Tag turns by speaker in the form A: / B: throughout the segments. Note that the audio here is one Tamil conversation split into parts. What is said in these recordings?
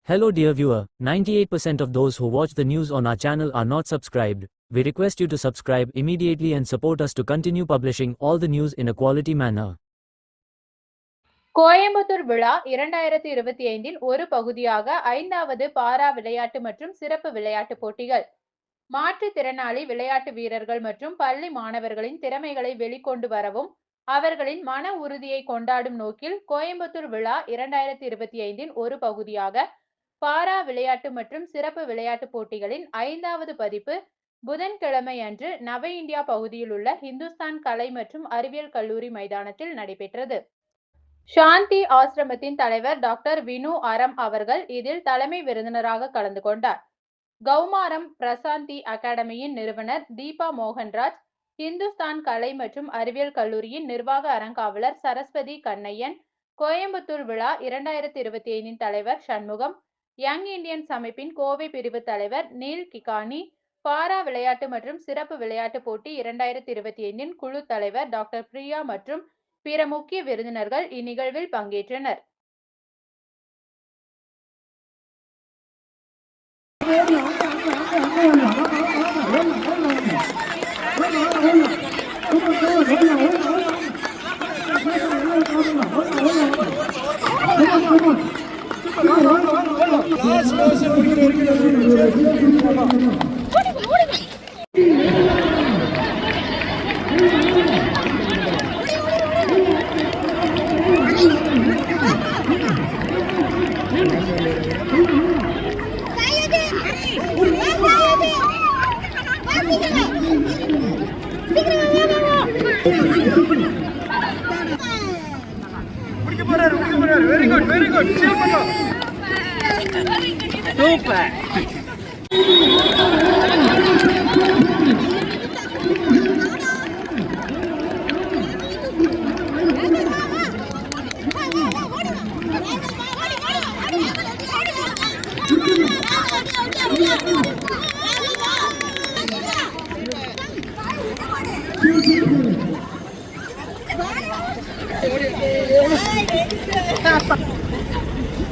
A: Hello dear viewer, 98% of those who watch the news on our channel are not subscribed. We request you to subscribe immediately and support us to continue publishing all the news in a quality manner.
B: Coimbatore விழா 2025 ஒரு பகுதியாக 5வது பாரா விளையாட்டு மற்றும் சிறப்பு விளையாட்டு போட்டிகள். மாற்றுத்திறனாளி விளையாட்டு வீரர்கள் மற்றும் பள்ளி மாணவர்களின் திறமைகளை வெளிக்கொண்டு வரவும் அவர்களின் மன உறுதியை கொண்டாடும் நோக்கில் கோயம்புத்தூர் விழா 2025 ஒரு பகுதியாக பாரா விளையாட்டு மற்றும் சிறப்பு விளையாட்டு போட்டிகளின் 5வது பதிப்பு புதன்கிழமை அன்று நவ இந்தியா பகுதியில் உள்ள இந்துஸ்தான் கலை மற்றும் அறிவியல் கல்லூரி மைதானத்தில் நடைபெற்றது. சாந்தி ஆசிரமத்தின் தலைவர் டாக்டர் வினு அரம் அவர்கள் இதில் தலைமை விருந்தினராக கலந்து கொண்டார். கௌமாரம் பிரசாந்தி அகாடமியின் நிறுவனர் தீபா மோகன்ராஜ், இந்துஸ்தான் கலை மற்றும் அறிவியல் கல்லூரியின் நிர்வாக அறங்காவலர் சரஸ்வதி கண்ணையன், கோயம்புத்தூர் விழா 2025 தலைவர் சண்முகம், யங் இந்தியன்ஸ் அமைப்பின் கோவை பிரிவு தலைவர் நீல் கிகானி, பாரா விளையாட்டு மற்றும் சிறப்பு விளையாட்டு போட்டி 2025 குழு தலைவர் டாக்டர் பிரியா மற்றும் பிற முக்கிய விருந்தினர்கள் இந்நிகழ்வில் பங்கேற்றனர்.
C: Very good, very good. Super.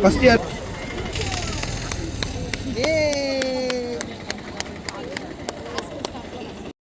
C: First year.